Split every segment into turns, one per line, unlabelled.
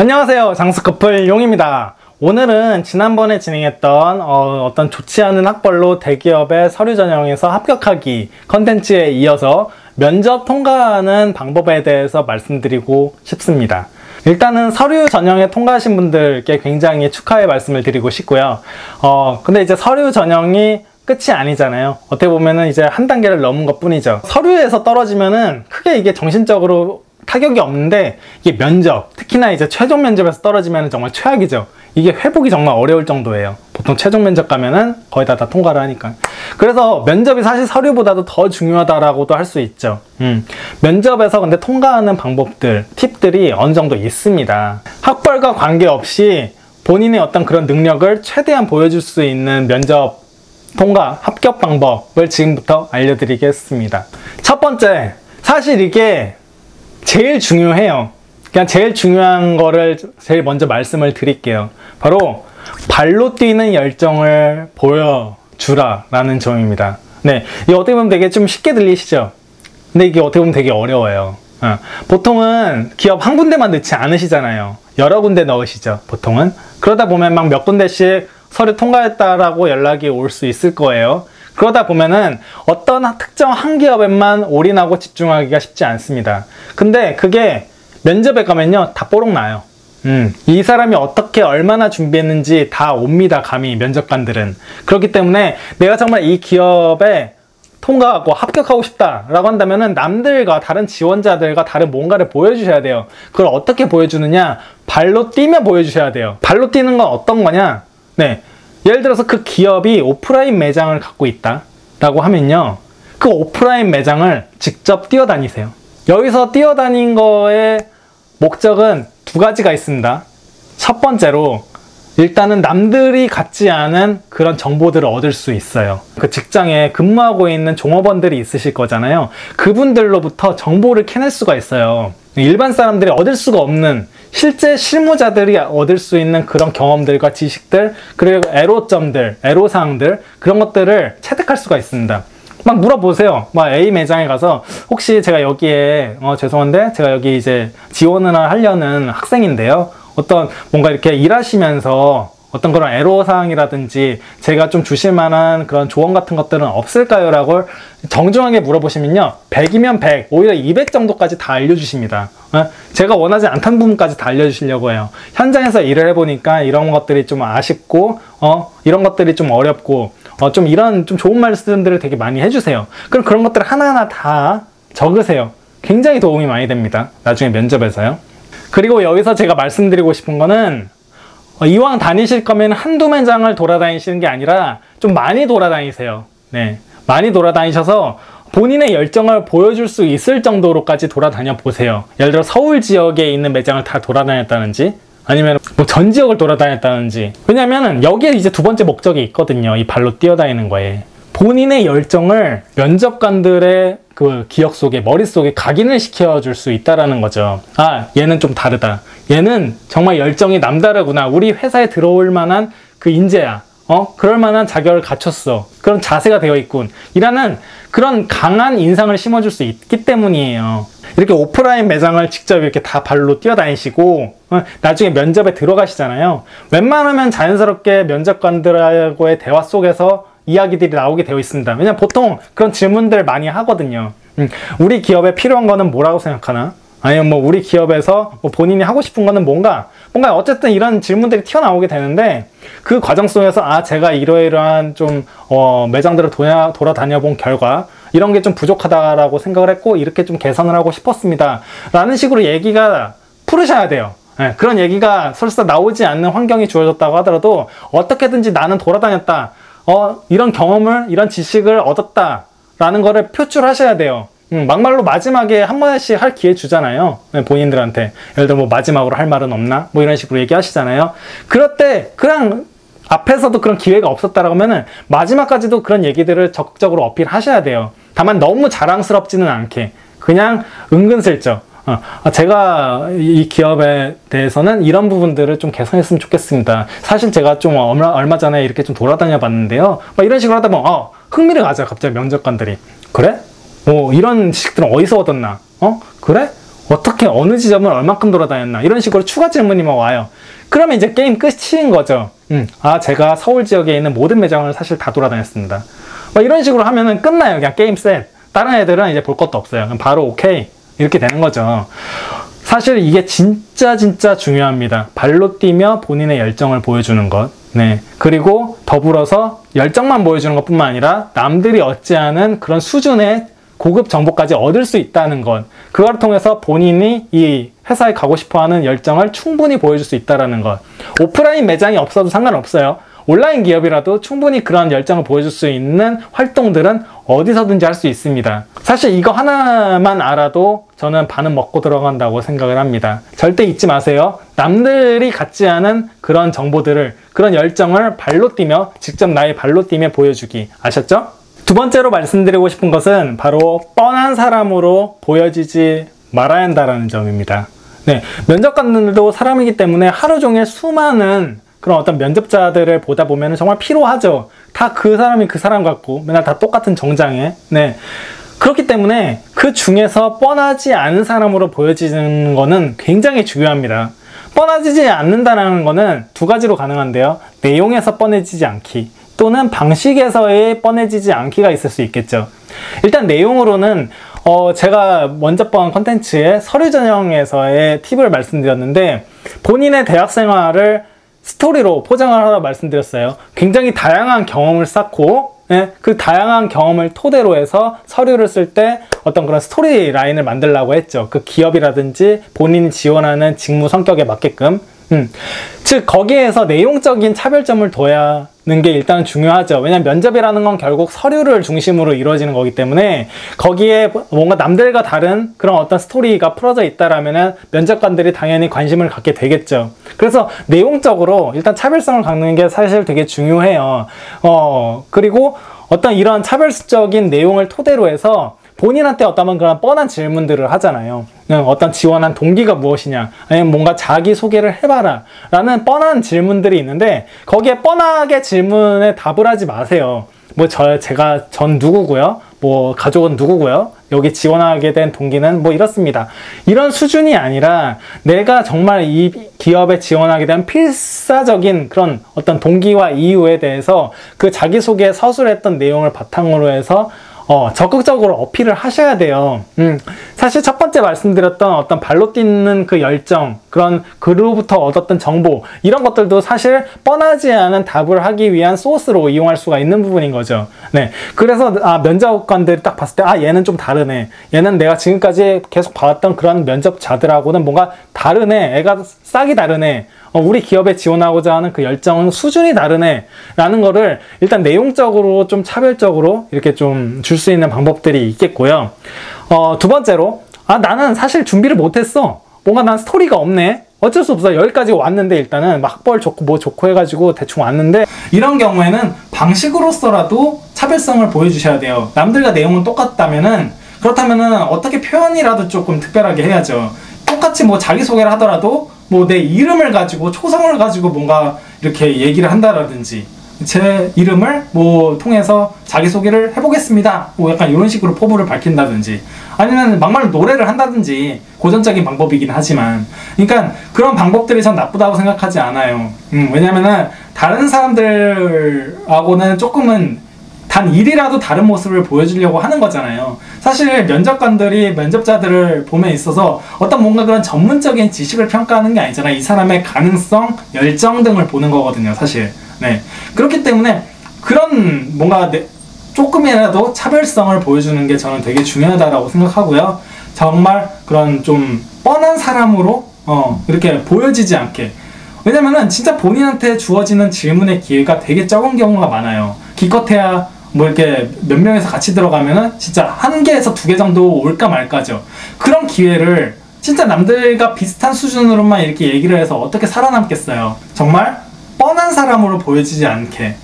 안녕하세요, 장수커플 용입니다. 오늘은 지난번에 진행했던 어떤 좋지 않은 학벌로 대기업의 서류 전형에서 합격하기 컨텐츠에 이어서 면접 통과하는 방법에 대해서 말씀드리고 싶습니다. 일단은 서류 전형에 통과하신 분들께 굉장히 축하의 말씀을 드리고 싶고요. 근데 이제 서류 전형이 끝이 아니잖아요. 어떻게 보면은 이제 한 단계를 넘은 것 뿐이죠. 서류에서 떨어지면은 크게 이게 정신적으로 타격이 없는데, 이게 면접, 특히나 이제 최종 면접에서 떨어지면 정말 최악이죠. 이게 회복이 정말 어려울 정도예요. 보통 최종 면접 가면은 거의 다 통과를 하니까. 그래서 면접이 사실 서류보다도 더 중요하다라고도 할 수 있죠. 면접에서 근데 통과하는 방법들, 팁들이 어느 정도 있습니다. 학벌과 관계없이 본인의 어떤 그런 능력을 최대한 보여줄 수 있는 면접 통과, 합격 방법을 지금부터 알려드리겠습니다. 첫 번째, 사실 이게 제일 중요해요. 그냥 제일 중요한 거를 제일 먼저 말씀을 드릴게요. 바로 발로 뛰는 열정을 보여주라 라는 점입니다. 네, 이게 어떻게 보면 되게 좀 쉽게 들리시죠? 근데 이게 어떻게 보면 되게 어려워요. 보통은 기업 한 군데만 넣지 않으시잖아요. 여러 군데 넣으시죠, 보통은. 그러다 보면 막 몇 군데씩 서류 통과했다라고 연락이 올 수 있을 거예요. 그러다 보면은 어떤 특정 한 기업에만 올인하고 집중하기가 쉽지 않습니다. 근데 그게 면접에 가면요, 다 뽀록 나요. 이 사람이 어떻게 얼마나 준비했는지 다 옵니다, 감히 면접관들은. 그렇기 때문에 내가 정말 이 기업에 통과하고 합격하고 싶다라고 한다면은 남들과 다른 지원자들과 다른 뭔가를 보여주셔야 돼요. 그걸 어떻게 보여주느냐? 발로 뛰며 보여주셔야 돼요. 발로 뛰는 건 어떤 거냐? 네, 예를 들어서 그 기업이 오프라인 매장을 갖고 있다 라고 하면요, 그 오프라인 매장을 직접 뛰어다니세요. 여기서 뛰어다닌 거의 목적은 두 가지가 있습니다. 첫 번째로, 일단은 남들이 갖지 않은 그런 정보들을 얻을 수 있어요. 그 직장에 근무하고 있는 종업원들이 있으실 거잖아요. 그분들로부터 정보를 캐낼 수가 있어요. 일반 사람들이 얻을 수가 없는, 실제 실무자들이 얻을 수 있는 그런 경험들과 지식들, 그리고 애로점들, 애로사항들, 그런 것들을 채택할 수가 있습니다. 막 물어보세요. 막 A 매장에 가서, 혹시 제가 여기에 죄송한데 제가 여기 이제 지원을 하려는 학생인데요, 어떤 뭔가 이렇게 일하시면서 어떤 그런 애로사항이라든지 제가 좀 주실 만한 그런 조언 같은 것들은 없을까요? 라고 정중하게 물어보시면요, 100이면 100, 오히려 200 정도까지 다 알려주십니다. 제가 원하지 않던 부분까지 다 알려주시려고 해요. 현장에서 일을 해보니까 이런 것들이 좀 아쉽고, 이런 것들이 좀 어렵고, 좀 이런 좀 좋은 말씀들을 되게 많이 해주세요. 그럼 그런 것들 하나하나 다 적으세요. 굉장히 도움이 많이 됩니다, 나중에 면접에서요. 그리고 여기서 제가 말씀드리고 싶은 거는, 이왕 다니실 거면 한두 매장을 돌아다니시는 게 아니라 좀 많이 돌아다니세요. 네, 많이 돌아다니셔서 본인의 열정을 보여줄 수 있을 정도로까지 돌아다녀 보세요. 예를 들어 서울 지역에 있는 매장을 다 돌아다녔다든지, 아니면 뭐 전 지역을 돌아다녔다든지. 왜냐면 여기에 이제 두 번째 목적이 있거든요, 이 발로 뛰어다니는 거에. 본인의 열정을 면접관들의 그 기억 속에, 머릿속에 각인을 시켜줄 수 있다라는 거죠. 아, 얘는 좀 다르다. 얘는 정말 열정이 남다르구나. 우리 회사에 들어올 만한 그 인재야. 그럴 만한 자격을 갖췄어. 그런 자세가 되어 있군. 이라는 그런 강한 인상을 심어줄 수 있기 때문이에요. 이렇게 오프라인 매장을 직접 이렇게 다 발로 뛰어다니시고, 나중에 면접에 들어가시잖아요. 웬만하면 자연스럽게 면접관들하고의 대화 속에서 이야기들이 나오게 되어 있습니다. 왜냐면 보통 그런 질문들 많이 하거든요. 우리 기업에 필요한 거는 뭐라고 생각하나? 아니면 뭐 우리 기업에서 뭐 본인이 하고 싶은 거는 뭔가 어쨌든 이런 질문들이 튀어나오게 되는데, 그 과정 속에서 제가 이러이러한 좀 매장들을 돌아다녀 본 결과 이런 게 좀 부족하다라고 생각을 했고, 이렇게 좀 개선을 하고 싶었습니다 라는 식으로 얘기가 풀으셔야 돼요. 네, 그런 얘기가 설사 나오지 않는 환경이 주어졌다고 하더라도 어떻게든지 나는 돌아다녔다, 이런 경험을, 이런 지식을 얻었다 라는 거를 표출하셔야 돼요. 막말로 마지막에 한 번씩 할 기회 주잖아요, 본인들한테. 예를 들어 뭐 마지막으로 할 말은 없나? 뭐 이런 식으로 얘기하시잖아요. 그럴 때 그냥 앞에서도 그런 기회가 없었다라고 하면은 마지막까지도 그런 얘기들을 적극적으로 어필하셔야 돼요. 다만 너무 자랑스럽지는 않게, 그냥 은근슬쩍 제가 이 기업에 대해서는 이런 부분들을 좀 개선했으면 좋겠습니다. 사실 제가 좀 얼마 전에 이렇게 좀 돌아다녀 봤는데요, 막 이런 식으로 하다 보면 흥미를 가져요. 갑자기 면접관들이. 그래? 이런 지식들은 어디서 얻었나? 그래? 어떻게 어느 지점을 얼만큼 돌아다녔나 이런 식으로 추가 질문이 막 와요. 그러면 이제 게임 끝인 거죠. 제가 서울 지역에 있는 모든 매장을 사실 다 돌아다녔습니다. 이런 식으로 하면은 끝나요. 그냥 게임 셋. 다른 애들은 이제 볼 것도 없어요. 그냥 바로 오케이 이렇게 되는 거죠. 사실 이게 진짜 중요합니다. 발로 뛰며 본인의 열정을 보여주는 것. 네. 그리고 더불어서 열정만 보여주는 것 뿐만 아니라 남들이 얻지 않은 그런 수준의 고급 정보까지 얻을 수 있다는 것. 그걸 통해서 본인이 이 회사에 가고 싶어 하는 열정을 충분히 보여줄 수 있다는 것. 오프라인 매장이 없어도 상관없어요. 온라인 기업이라도 충분히 그런 열정을 보여줄 수 있는 활동들은 어디서든지 할 수 있습니다. 사실 이거 하나만 알아도 저는 반은 먹고 들어간다고 생각을 합니다. 절대 잊지 마세요. 남들이 갖지 않은 그런 정보들을, 그런 열정을 발로 뛰며, 직접 나의 발로 뛰며 보여주기. 아셨죠? 두 번째로 말씀드리고 싶은 것은 바로 뻔한 사람으로 보여지지 말아야 한다는 점입니다. 네, 면접관들도 사람이기 때문에 하루 종일 수많은 그런 어떤 면접자들을 보다 보면 정말 피로하죠. 다 그 사람이 그 사람 같고 맨날 다 똑같은 정장에. 네. 그렇기 때문에 그 중에서 뻔하지 않은 사람으로 보여지는 거는 굉장히 중요합니다. 뻔하지 않는다는 거는 두 가지로 가능한데요. 내용에서 뻔해지지 않기 또는 방식에서의 뻔해지지 않기가 있을 수 있겠죠. 일단 내용으로는 제가 먼저 본 컨텐츠의 서류 전형에서의 팁을 말씀드렸는데 본인의 대학 생활을 스토리로 포장을 하라 말씀드렸어요. 굉장히 다양한 경험을 쌓고 그 다양한 경험을 토대로 해서 서류를 쓸 때 어떤 그런 스토리 라인을 만들려고 했죠. 그 기업이라든지 본인이 지원하는 직무 성격에 맞게끔. 즉 거기에서 내용적인 차별점을 둬야 하는 게 일단 중요하죠. 왜냐면 면접이라는 건 결국 서류를 중심으로 이루어지는 거기 때문에 거기에 뭔가 남들과 다른 그런 어떤 스토리가 풀어져 있다라면은 면접관들이 당연히 관심을 갖게 되겠죠. 그래서 내용적으로 일단 차별성을 갖는 게 사실 되게 중요해요. 그리고 어떤 이런 차별적인 내용을 토대로 해서 본인한테 어떤 그런 뻔한 질문들을 하잖아요. 어떤 지원한 동기가 무엇이냐, 아니면 뭔가 자기소개를 해봐라 라는 뻔한 질문들이 있는데 거기에 뻔하게 질문에 답을 하지 마세요. 제가 전 누구고요, 가족은 누구고요, 여기 지원하게 된 동기는 이렇습니다. 이런 수준이 아니라 내가 정말 이 기업에 지원하게 된 필사적인 그런 어떤 동기와 이유에 대해서 그 자기소개에 서술했던 내용을 바탕으로 해서 적극적으로 어필을 하셔야 돼요. 사실 첫 번째 말씀드렸던 어떤 발로 뛰는 그 열정, 그런 그로부터 얻었던 정보, 이런 것들도 사실 뻔하지 않은 답을 하기 위한 소스로 이용할 수가 있는 부분인 거죠. 네. 그래서 면접관들이 딱 봤을 때 얘는 좀 다르네. 얘는 내가 지금까지 계속 봐왔던 그런 면접자들하고는 뭔가 다르네. 애가 싹이 다르네. 우리 기업에 지원하고자 하는 그 열정은 수준이 다르네 라는 거를 일단 내용적으로 좀 차별적으로 이렇게 좀 줄 수 있는 방법들이 있겠고요. 두 번째로 나는 사실 준비를 못했어. 뭔가 난 스토리가 없네. 어쩔 수 없어. 여기까지 왔는데 일단은 학벌 좋고 좋고 해가지고 대충 왔는데, 이런 경우에는 방식으로서라도 차별성을 보여주셔야 돼요. 남들과 내용은 똑같다면은, 그렇다면은 어떻게 표현이라도 조금 특별하게 해야죠. 똑같이 자기소개를 하더라도 내 이름을 가지고, 초성을 가지고 뭔가 이렇게 얘기를 한다라든지, 제 이름을 통해서 자기소개를 해보겠습니다. 약간 이런 식으로 포부를 밝힌다든지, 아니면 막말로 노래를 한다든지, 고전적인 방법이긴 하지만, 그러니까 그런 방법들이 전 나쁘다고 생각하지 않아요. 왜냐면은 다른 사람들하고는 조금은 단 일이라도 다른 모습을 보여주려고 하는 거잖아요. 사실 면접관들이 면접자들을 봄에 있어서 어떤 뭔가 그런 전문적인 지식을 평가하는 게 아니잖아요. 이 사람의 가능성, 열정 등을 보는 거거든요, 사실. 네. 그렇기 때문에 그런 뭔가 조금이라도 차별성을 보여주는 게 저는 되게 중요하다고 생각하고요. 정말 그런 좀 뻔한 사람으로 이렇게 보여지지 않게. 왜냐면은 진짜 본인한테 주어지는 질문의 기회가 되게 적은 경우가 많아요. 기껏해야 이렇게 몇 명에서 같이 들어가면은 진짜 1개에서 2개 정도 올까 말까죠. 그런 기회를 진짜 남들과 비슷한 수준으로만 이렇게 얘기를 해서 어떻게 살아남겠어요. 정말 뻔한 사람으로 보여지지 않게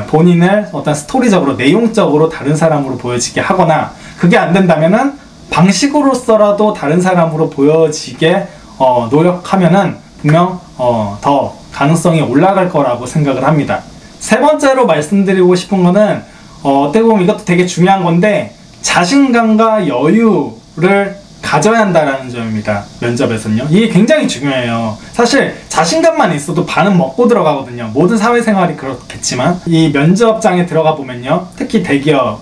본인을 어떤 스토리적으로, 내용적으로 다른 사람으로 보여지게 하거나, 그게 안 된다면은 방식으로서라도 다른 사람으로 보여지게 노력하면은 분명 더 가능성이 올라갈 거라고 생각을 합니다. 세 번째로 말씀드리고 싶은 거는 어떻게 보면 이것도 되게 중요한 건데, 자신감과 여유를 가져야 한다라는 점입니다. 면접에서는요. 이게 굉장히 중요해요. 사실 자신감만 있어도 반은 먹고 들어가거든요. 모든 사회생활이 그렇겠지만 이 면접장에 들어가 보면요. 특히 대기업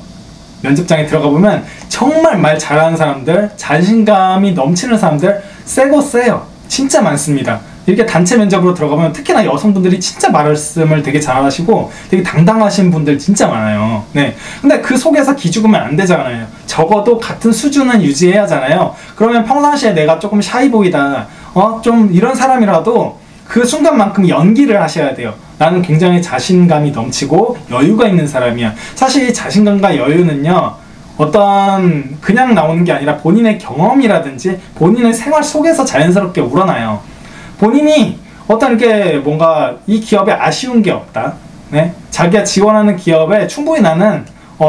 면접장에 들어가 보면 정말 말 잘하는 사람들, 자신감이 넘치는 사람들 세고 세요. 진짜 많습니다. 이렇게 단체 면접으로 들어가면 특히나 여성분들이 진짜 말씀을 되게 잘하시고 되게 당당하신 분들 진짜 많아요. 네. 근데 그 속에서 기죽으면 안 되잖아요. 적어도 같은 수준은 유지해야 하잖아요. 그러면 평상시에 내가 조금 샤이보이다, 좀 이런 사람이라도 그 순간만큼 연기를 하셔야 돼요. 나는 굉장히 자신감이 넘치고 여유가 있는 사람이야. 사실 이 자신감과 여유는요, 어떤 그냥 나오는 게 아니라 본인의 경험이라든지 본인의 생활 속에서 자연스럽게 우러나요. 본인이 어떤 이렇게 뭔가 이 기업에 아쉬운 게 없다. 네? 자기가 지원하는 기업에 충분히 나는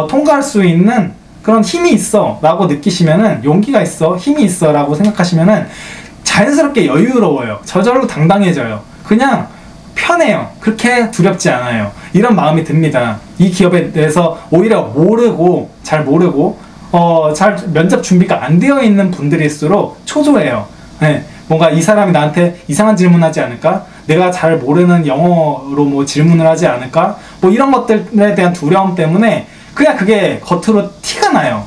통과할 수 있는 그런 힘이 있어 라고 느끼시면은, 용기가 있어, 힘이 있어 라고 생각하시면은 자연스럽게 여유로워요. 저절로 당당해져요. 그냥 편해요. 그렇게 두렵지 않아요. 이런 마음이 듭니다. 이 기업에 대해서 오히려 모르고, 잘 모르고 잘 면접 준비가 안 되어 있는 분들일수록 초조해요. 네. 뭔가 이 사람이 나한테 이상한 질문하지 않을까? 내가 잘 모르는 영어로 뭐 질문을 하지 않을까? 뭐 이런 것들에 대한 두려움 때문에 그냥 그게 겉으로 티가 나요.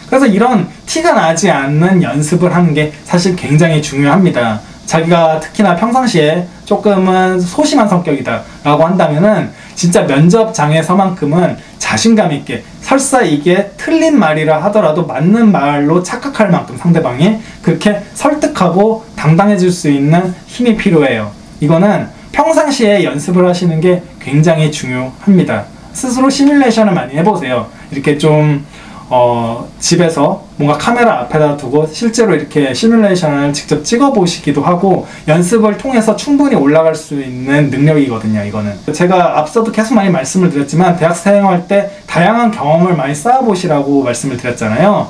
그래서 이런 티가 나지 않는 연습을 하는 게 사실 굉장히 중요합니다. 자기가 특히나 평상시에 조금은 소심한 성격이다 라고 한다면은 진짜 면접장에서만큼은 자신감 있게, 설사 이게 틀린 말이라 하더라도 맞는 말로 착각할 만큼 상대방이 그렇게 설득하고 당당해질 수 있는 힘이 필요해요. 이거는 평상시에 연습을 하시는 게 굉장히 중요합니다. 스스로 시뮬레이션을 많이 해보세요. 이렇게 좀 집에서 뭔가 카메라 앞에다 두고 실제로 이렇게 시뮬레이션을 직접 찍어 보시기도 하고, 연습을 통해서 충분히 올라갈 수 있는 능력이거든요. 이거는 제가 앞서도 계속 많이 말씀을 드렸지만 대학생활 때 다양한 경험을 많이 쌓아보시라고 말씀을 드렸잖아요.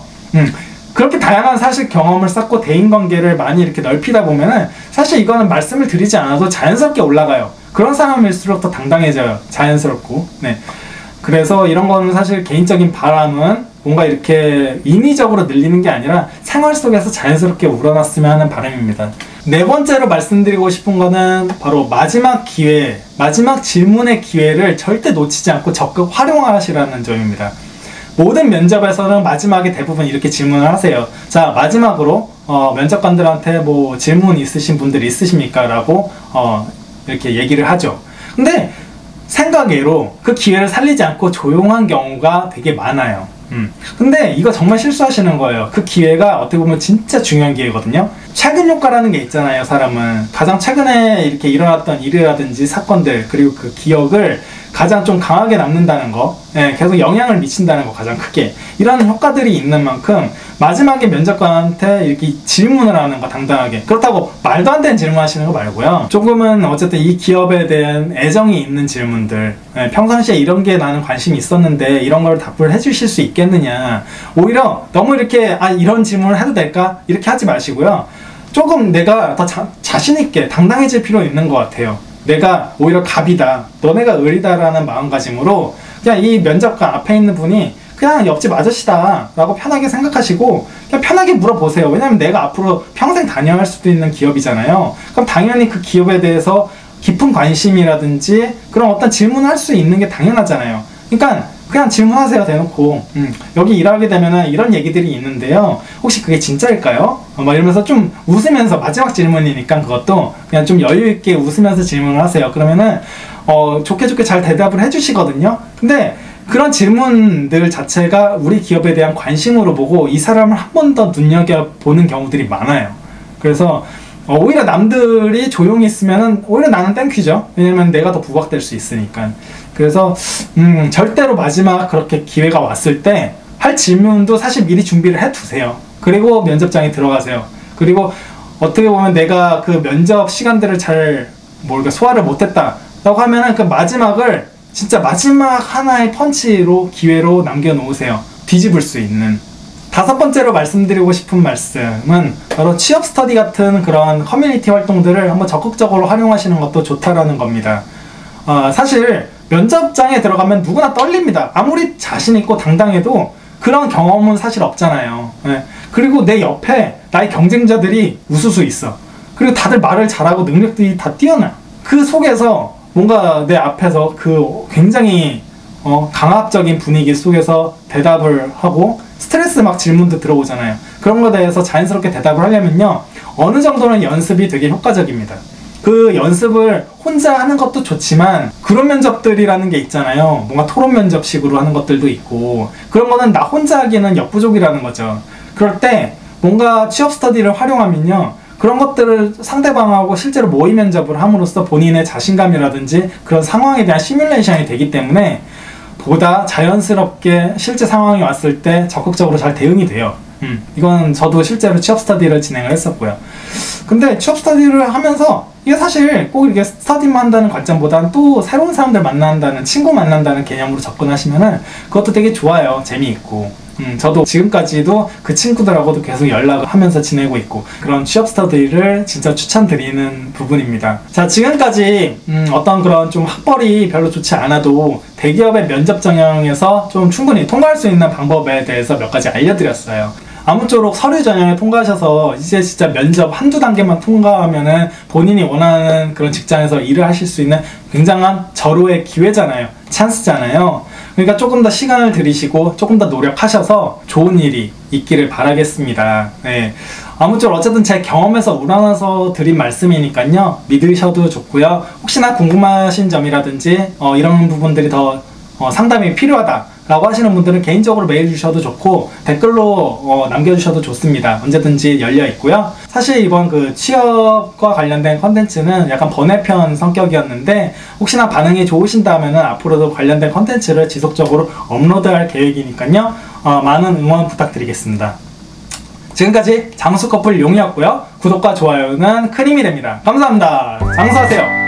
그렇게 다양한 사실 경험을 쌓고 대인관계를 많이 이렇게 넓히다 보면은 사실 이거는 말씀을 드리지 않아도 자연스럽게 올라가요. 그런 사람일수록 더 당당해져요. 자연스럽고. 네. 그래서 이런 거는 사실 개인적인 바람은 뭔가 이렇게 인위적으로 늘리는 게 아니라 생활 속에서 자연스럽게 우러났으면 하는 바람입니다. 네 번째로 말씀드리고 싶은 거는 바로 마지막 기회, 마지막 질문의 기회를 절대 놓치지 않고 적극 활용하시라는 점입니다. 모든 면접에서는 마지막에 대부분 이렇게 질문을 하세요. 자, 마지막으로 면접관들한테 뭐 질문 있으신 분들 있으십니까? 라고 이렇게 얘기를 하죠. 근데 생각외로 그 기회를 살리지 않고 조용한 경우가 되게 많아요. 근데 이거 정말 실수하시는 거예요. 그 기회가 어떻게 보면 진짜 중요한 기회거든요. 최근 효과라는 게 있잖아요. 사람은 가장 최근에 이렇게 일어났던 일이라든지 사건들, 그리고 그 기억을 가장 좀 강하게 남는다는 거, 계속 영향을 미친다는 거, 가장 크게 이런 효과들이 있는 만큼 마지막에 면접관한테 이렇게 질문을 하는 거, 당당하게. 그렇다고 말도 안 되는 질문 하시는 거 말고요, 조금은 어쨌든 이 기업에 대한 애정이 있는 질문들, 평상시에 이런 게 나는 관심이 있었는데 이런 걸 답을 해주실 수 있겠느냐. 오히려 너무 이렇게 이런 질문을 해도 될까? 이렇게 하지 마시고요, 조금 내가 더 자신 있게 당당해질 필요 있는 것 같아요. 내가 오히려 갑이다, 너네가 을이다 라는 마음가짐으로 그냥 이 면접관 앞에 있는 분이 그냥 옆집 아저씨다 라고 편하게 생각하시고 그냥 편하게 물어보세요. 왜냐면 내가 앞으로 평생 다녀야 할 수도 있는 기업이잖아요. 그럼 당연히 그 기업에 대해서 깊은 관심이라든지 그런 어떤 질문을 할 수 있는 게 당연하잖아요. 그러니까 그냥 질문하세요, 대놓고. 여기 일하게 되면은 이런 얘기들이 있는데요, 혹시 그게 진짜일까요? 막 이러면서 좀 웃으면서, 마지막 질문이니까 그것도 그냥 좀 여유있게 웃으면서 질문을 하세요. 그러면은 좋게 잘 대답을 해주시거든요. 근데 그런 질문들 자체가 우리 기업에 대한 관심으로 보고 이 사람을 한 번 더 눈여겨보는 경우들이 많아요. 그래서 오히려 남들이 조용히 있으면은 오히려 나는 땡큐죠. 왜냐면 내가 더 부각될 수 있으니까. 그래서 절대로 마지막 그렇게 기회가 왔을 때 할 질문도 사실 미리 준비를 해두세요. 그리고 면접장에 들어가세요. 그리고 어떻게 보면 내가 그 면접 시간들을 잘 소화를 못했다 라고 하면은 그 마지막을 진짜 마지막 하나의 펀치로, 기회로 남겨놓으세요. 뒤집을 수 있는. 다섯 번째로 말씀드리고 싶은 말씀은 바로 취업 스터디 같은 그런 커뮤니티 활동들을 한번 적극적으로 활용하시는 것도 좋다라는 겁니다. 사실 면접장에 들어가면 누구나 떨립니다. 아무리 자신 있고 당당해도 그런 경험은 사실 없잖아요. 예. 그리고 내 옆에 나의 경쟁자들이 우수수 있어. 그리고 다들 말을 잘하고 능력들이 다 뛰어나. 그 속에서 뭔가 내 앞에서 그 굉장히 강압적인 분위기 속에서 대답을 하고 스트레스 막 질문도 들어오잖아요. 그런 거에 대해서 자연스럽게 대답을 하려면요, 어느 정도는 연습이 되게 효과적입니다. 그 연습을 혼자 하는 것도 좋지만 그런 면접들이라는 게 있잖아요. 뭔가 토론 면접식으로 하는 것들도 있고, 그런 거는 나 혼자 하기에는 역부족이라는 거죠. 그럴 때 뭔가 취업 스터디를 활용하면요, 그런 것들을 상대방하고 실제로 모의 면접을 함으로써 본인의 자신감이라든지 그런 상황에 대한 시뮬레이션이 되기 때문에 보다 자연스럽게 실제 상황이 왔을 때 적극적으로 잘 대응이 돼요. 이건 저도 실제로 취업 스터디를 진행을 했었고요. 근데 취업 스터디를 하면서 이게 사실 꼭 이렇게 스터디만 한다는 관점보다는 또 새로운 사람들 만난다는, 친구 만난다는 개념으로 접근하시면은 그것도 되게 좋아요. 재미있고. 저도 지금까지도 그 친구들하고도 계속 연락을 하면서 지내고 있고, 그런 취업 스터디를 진짜 추천드리는 부분입니다. 자, 지금까지 어떤 그런 좀 학벌이 별로 좋지 않아도 대기업의 면접 전형에서 좀 충분히 통과할 수 있는 방법에 대해서 몇 가지 알려드렸어요. 아무쪼록 서류 전형에 통과하셔서 이제 진짜 면접 한두 단계만 통과하면은 본인이 원하는 그런 직장에서 일을 하실 수 있는 굉장한 절호의 기회잖아요. 찬스잖아요. 그러니까 조금 더 시간을 들이시고 조금 더 노력하셔서 좋은 일이 있기를 바라겠습니다. 네. 아무쪼록 어쨌든 제 경험에서 우러나서 드린 말씀이니까요, 믿으셔도 좋고요. 혹시나 궁금하신 점이라든지 이런 부분들이 더 상담이 필요하다 라고 하시는 분들은 개인적으로 메일 주셔도 좋고 댓글로 남겨주셔도 좋습니다. 언제든지 열려 있고요. 사실 이번 그 취업과 관련된 컨텐츠는 약간 번외편 성격이었는데, 혹시나 반응이 좋으신다면 앞으로도 관련된 컨텐츠를 지속적으로 업로드할 계획이니까요, 많은 응원 부탁드리겠습니다. 지금까지 장수커플 용이었고요. 구독과 좋아요는 큰 힘이 됩니다. 감사합니다. 장수하세요.